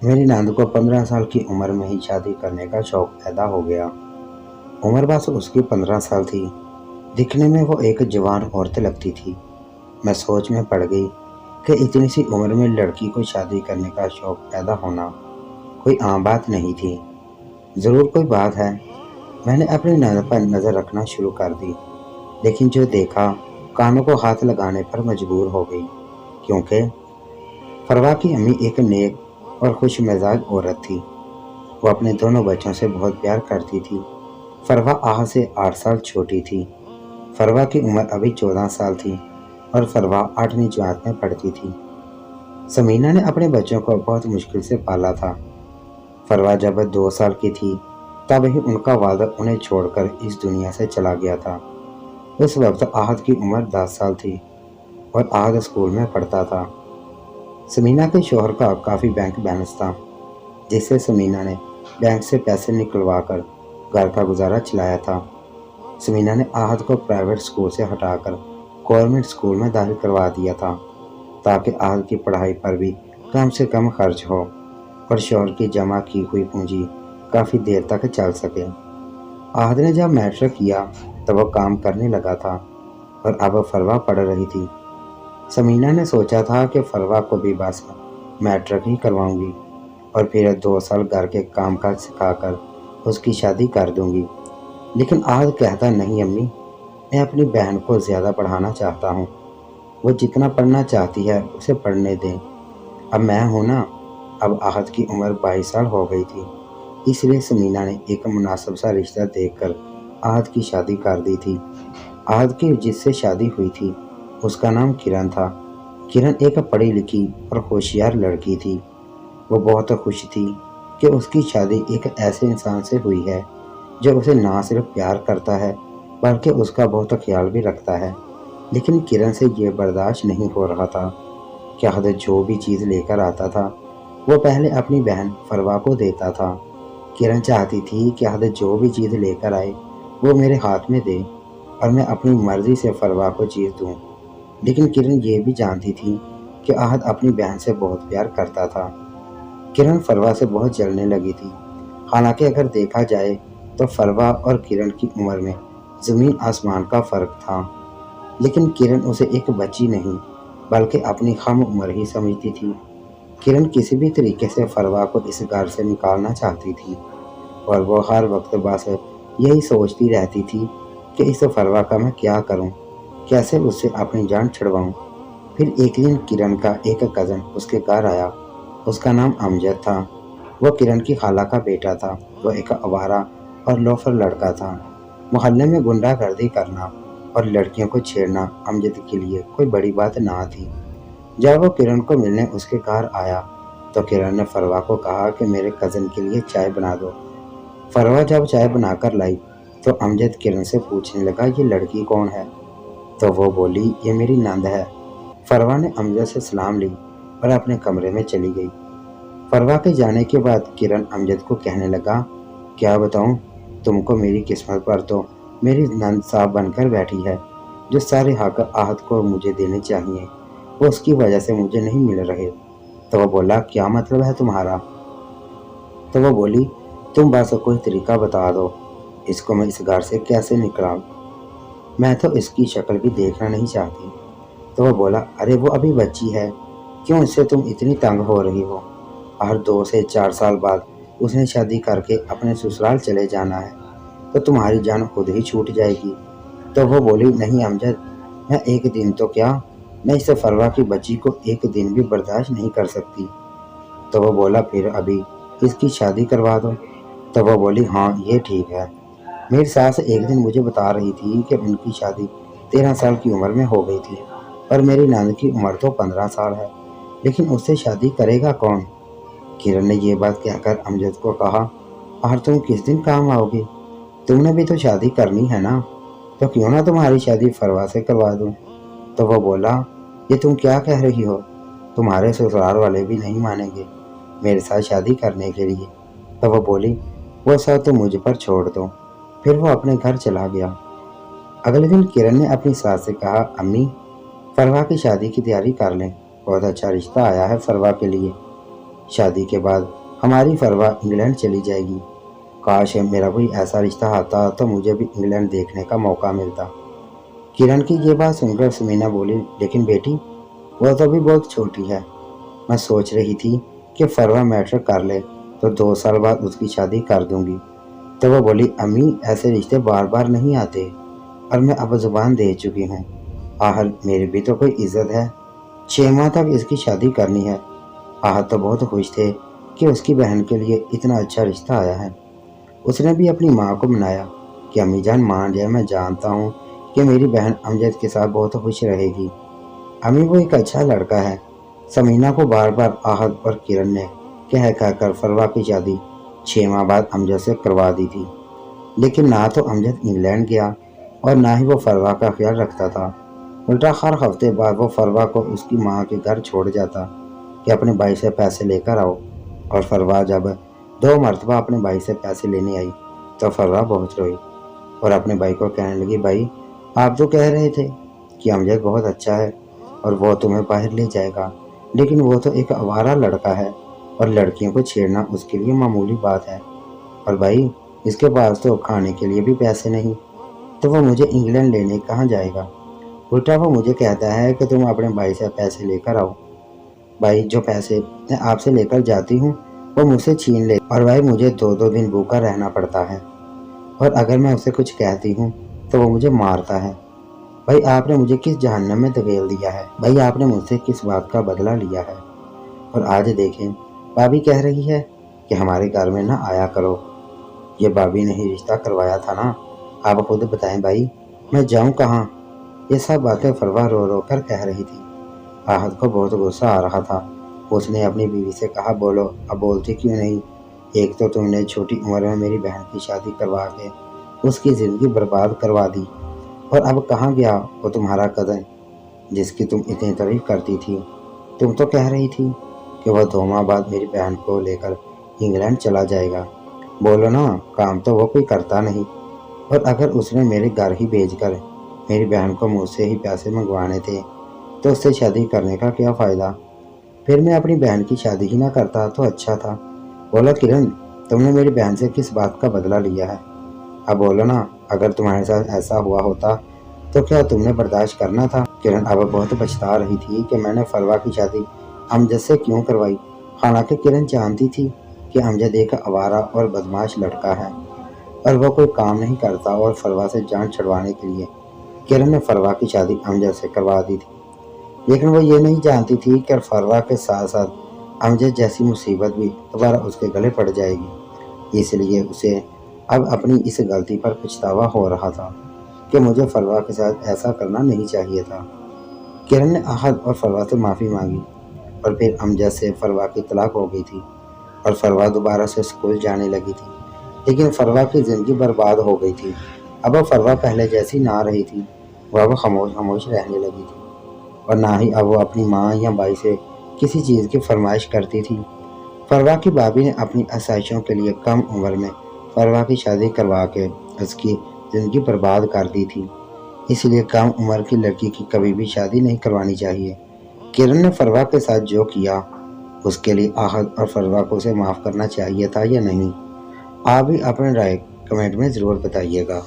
मेरी नानी को 15 साल की उम्र में ही शादी करने का शौक पैदा हो गया। उम्र बस उसकी 15 साल थी। दिखने में वो एक जवान औरत लगती थी। मैं सोच में पड़ गई कि इतनी सी उम्र में लड़की को शादी करने का शौक पैदा होना कोई आम बात नहीं थी। ज़रूर कोई बात है। मैंने अपनी नज़र पर नज़र रखना शुरू कर दी, लेकिन जो देखा कानों को हाथ लगाने पर मजबूर हो गई, क्योंकि फरवा की अम्मी एक नेक और खुश मिजाज औरत थी। वो अपने दोनों बच्चों से बहुत प्यार करती थी। फरवा आह से 8 साल छोटी थी। फरवा की उम्र अभी 14 साल थी और फरवा 8वीं जमात में पढ़ती थी। समीना ने अपने बच्चों को बहुत मुश्किल से पाला था। फरवा जब 2 साल की थी तब ही उनका वालिद उन्हें छोड़कर इस दुनिया से चला गया था। उस वक्त आहद की उम्र 10 साल थी और आहद स्कूल में पढ़ता था। समीना के शौहर का काफ़ी बैंक बैलेंस था, जिससे समीना ने बैंक से पैसे निकलवा कर घर का गुजारा चलाया था। समीना ने आहद को प्राइवेट स्कूल से हटाकर गवर्नमेंट स्कूल में दाखिल करवा दिया था, ताकि आहद की पढ़ाई पर भी कम से कम खर्च हो और शौहर की जमा की हुई पूंजी काफ़ी देर तक चल सके। आहद ने जब मैट्रिक किया तब वो काम करने लगा था और अब फरवा पढ़ रही थी। समीना ने सोचा था कि फरवा को भी बस मैट्रिक ही करवाऊंगी और फिर 2 साल घर के काम काज सिखाकर उसकी शादी कर दूंगी। लेकिन आहद कहता, नहीं अम्मी, मैं अपनी बहन को ज़्यादा पढ़ाना चाहता हूँ। वो जितना पढ़ना चाहती है उसे पढ़ने दें। अब मैं हूँ ना। अब आहद की उम्र 22 साल हो गई थी, इसलिए समीना ने एक मुनासिब सा रिश्ता देखकर आहद की शादी कर दी थी। आहद की जिससे शादी हुई थी उसका नाम किरण था। किरण एक पढ़ी लिखी और होशियार लड़की थी। वो बहुत खुश थी कि उसकी शादी एक ऐसे इंसान से हुई है जो उसे ना सिर्फ प्यार करता है बल्कि उसका बहुत ख्याल भी रखता है। लेकिन किरण से ये बर्दाश्त नहीं हो रहा था कि आहद जो भी चीज़ लेकर आता था वो पहले अपनी बहन फरवा को देता था। किरण चाहती थी कि आहद जो भी चीज़ लेकर आए वो मेरे हाथ में दे और मैं अपनी मर्ज़ी से फरवा को चीज़ दूँ। लेकिन किरण ये भी जानती थी कि आहद अपनी बहन से बहुत प्यार करता था। किरण फरवा से बहुत जलने लगी थी। हालांकि अगर देखा जाए तो फरवा और किरण की उम्र में ज़मीन आसमान का फ़र्क था, लेकिन किरण उसे एक बच्ची नहीं बल्कि अपनी हम उम्र ही समझती थी। किरण किसी भी तरीके से फरवा को इस घर से निकालना चाहती थी और वो हर वक्त बस यही सोचती रहती थी कि इस फरवा का मैं क्या करूं, कैसे उससे अपनी जान छुड़वाऊं। फिर एक दिन किरण का एक कज़न उसके घर आया। उसका नाम अमजद था। वो किरण की खाला का बेटा था। वो एक आवारा और लोफर लड़का था। मोहल्ले में गुंडागर्दी करना और लड़कियों को छेड़ना अमजद के लिए कोई बड़ी बात ना थी। जब वो किरण को मिलने उसके घर आया तो किरण ने फरवा को कहा कि मेरे कज़न के लिए चाय बना दो। फरवा जब चाय बनाकर लाई तो अमजद किरण से पूछने लगा, ये लड़की कौन है? तो वो बोली, ये मेरी नंद है। फरवा ने अमजद से सलाम ली और अपने कमरे में चली गई। फरवा के जाने के बाद किरण अमजद को कहने लगा, क्या बताऊं तुमको, मेरी किस्मत पर तो मेरी नंद साहब बनकर बैठी है। जो सारे हक आहद को मुझे देने चाहिए वो उसकी वजह से मुझे नहीं मिल रहे। तो वो बोला, क्या मतलब है तुम्हारा? तो वो बोली, तुम बस कोई तरीका बता दो, इसको मैं इस घर से कैसे निकलाऊं? मैं तो इसकी शक्ल भी देखना नहीं चाहती। तो वो बोला, अरे वो अभी बच्ची है, क्यों इससे तुम इतनी तंग हो रही हो? हर 2 से 4 साल बाद उसने शादी करके अपने ससुराल चले जाना है, तो तुम्हारी जान खुद ही छूट जाएगी। तो वो बोली, नहीं अमजद, मैं एक दिन तो क्या, मैं इस फरवा की बच्ची को एक दिन भी बर्दाश्त नहीं कर सकती। तो वो बोला, फिर अभी इसकी शादी करवा दो। तो वो बोली, हाँ ये ठीक है। मेरी सास एक दिन मुझे बता रही थी कि उनकी शादी 13 साल की उम्र में हो गई थी और मेरी नंद की उम्र तो 15 साल है, लेकिन उससे शादी करेगा कौन? किरण ने ये बात कहकर अमजद को कहा, और तुम किस दिन काम आओगे? तुमने भी तो शादी करनी है ना, तो क्यों ना तुम्हारी शादी फरवा से करवा दूं? तो वो बोला, ये तुम क्या कह रही हो? तुम्हारे ससुराल वाले भी नहीं मानेंगे मेरे साथ शादी करने के लिए। तो वो बोली, वो सब तो मुझ पर छोड़ दो। फिर वो अपने घर चला गया। अगले दिन किरण ने अपनी सास से कहा, अम्मी, फरवा की शादी की तैयारी कर लें, बहुत अच्छा रिश्ता आया है फरवा के लिए। شادی کے بعد ہماری فروا انگلینڈ چلی جائے گی۔ کاش میرا کوئی ایسا رشتہ آتا تو مجھے بھی انگلینڈ دیکھنے کا موقع ملتا۔ کرن کی یہ بات سن کر سمینا بولی، لیکن بیٹی وہ تو بھی بہت چھوٹی ہے۔ میں سوچ رہی تھی کہ فروا میٹرک کر لے تو 2 سال بعد اس کی شادی کر دوں گی۔ تو وہ بولی، امی ایسے رشتے بار بار نہیں آتے اور میں اب زبان دے چکی ہوں۔ آہل میری بھی تو کوئی عزت ہے، 6 ماہ تک اس کی شادی کرنی ہے۔ آہل تو بہت خوش تھے کہ اس کی بہن کے لیے اتنا اچھا رشتہ آیا ہے۔ اس نے بھی اپنی ماں کو منایا کہ امی جان مان جائے، میں جانتا ہوں کہ میری بہن امجد کے ساتھ بہت خوش رہے گی۔ امی وہ ایک اچھا لڑکا ہے۔ سمینا کو بار بار آہد اور کرن نے کہہ کر فروا کی شادی 6 ماہ بعد امجد سے کروا دی تھی، لیکن نہ تو امجد انگلینڈ گیا اور نہ ہی وہ فروا کا خیال رکھتا تھا۔ الٹا ہر ہفتے بعد وہ فروا کو اس کی ماں کے گھر چھوڑ جاتا کہ اپنے بھائی سے پیسے لے کر آؤ، اور فروا جب 2 مرتبہ اپنے بھائی سے پیسے لینے آئی تو فروا بہت روئی اور اپنے بھائی کو کہنے لگی، بھائی آپ تو کہہ رہے تھے کہ امجد بہت اچھا ہے اور وہ تمہیں باہر لے جائے گا، لیکن وہ تو ایک آوارہ لڑکا ہے اور لڑکیوں کو چھیڑنا اس کے لیے معمولی بات ہے، اور بھائی اس کے پاس تو کھانے کے لیے بھی پیسے نہیں، تو وہ مجھے انگلینڈ لینے کہاں جائے گا؟ الٹا وہ مجھے کہتا ہے کہ تم اپنے بھائی سے پیسے لے کر آؤ۔ بھائی جو پیسے میں آپ سے لے کر جاتی ہوں وہ مجھ سے چھین لے، اور بھائی مجھے 2 دن بھوکا رہنا پڑتا ہے، اور اگر میں اسے کچھ کہتی ہوں تو وہ مجھے مارتا ہے۔ بھائی آپ نے مجھے کس جہنم میں دھکیل دیا ہے؟ بھائی آپ نے مجھ سے کس بات کا بدلہ لیا ہے؟ اور آج دیکھیں بھابھی کہہ رہی ہے کہ ہمارے گھر میں نہ آیا کرو۔ یہ بھابھی نے ہی رشتہ کروایا تھا نا، آپ خود بتائیں بھائی میں جاؤں کہاں؟ یہ سب باتیں فروا رو رو کر کہہ رہی تھی۔ آہد کو بہت غصہ آ رہا تھا۔ اس نے اپنی بیوی سے کہا، بولو اب بولتی کیوں نہیں؟ ایک تو تم نے چھوٹی عمر میں میری بہن کی شادی کروا کے اس کی زندگی برباد کروا دی، اور اب کہاں گیا وہ تمہارا کزن جس کی تم اتنی تعریف کرتی تھی؟ تم تو کہہ رہی تھی کہ وہ 2 ماہ بعد میری بہن کو لے کر انگلینڈ چلا جائے گا۔ بولو نا، کام تو وہ کوئی کرتا نہیں، اور اگر اس نے میرے گھر ہی بھیج کر میری بہن کو مجھ سے ہی پیسے منگوانے تھے تو اس سے شادی کرنے کا کیا فائدہ؟ پھر میں اپنی بہن کی شادی ہی نہ کرتا تو اچھا تھا۔ بولا، کرن تم نے میری بہن سے کس بات کا بدلہ لیا ہے؟ اب بولو نا، اگر تمہارے ساتھ ایسا ہوا ہوتا تو کیا تم نے برداشت کرنا تھا؟ کرن اب بہت پچھتا رہی تھی کہ میں نے فروا کی شادی امجد سے کیوں کروائی، حالانکہ کرن جانتی تھی کہ امجد ایک آوارہ اور بدمعاش لڑکا ہے اور وہ کوئی کام نہیں کرتا، اور فروا سے جان چھڑوانے کے لیے کرن نے فروا کی شادی امجد سے کروا دی تھی۔ لیکن وہ یہ نہیں جانتی تھی کہ فروا کے ساتھ ساتھ امجد جیسی مصیبت بھی دوبارہ اس کے گلے پڑ جائے گی۔ اس لیے اسے اب اپنی اس غلطی پر پچھتاوا ہو رہا تھا کہ مجھے فروا کے ساتھ ایسا کرنا نہیں چاہیے تھا۔ کرن نے احد اور فروا سے معافی مانگی، اور پھر امجد سے فروا کی طلاق ہو گئی تھی اور فروا دوبارہ سے اسکول جانے لگی تھی، لیکن فروا کی زندگی برباد ہو گئی تھی۔ اب وہ فروا پہلے جیسی نہ رہی تھی، وہ اب خاموش رہنے لگی تھی، اور نہ ہی اب وہ اپنی ماں یا بھائی سے کسی چیز کی فرمائش کرتی تھی۔ فروا کی بھابھی نے اپنی آسائشوں کے لیے کم عمر میں فروا کی شادی کروا کے اس کی زندگی برباد کر دی تھی، اس لیے کم عمر کی لڑکی کی کبھی بھی شادی نہیں کروانی چاہیے۔ کرن نے فروا کے ساتھ جو کیا اس کے لیے احد اور فروا کو اسے معاف کرنا چاہیے تھا یا نہیں؟ آپ بھی اپنے رائے کمنٹ میں ضرور بتائیے گا۔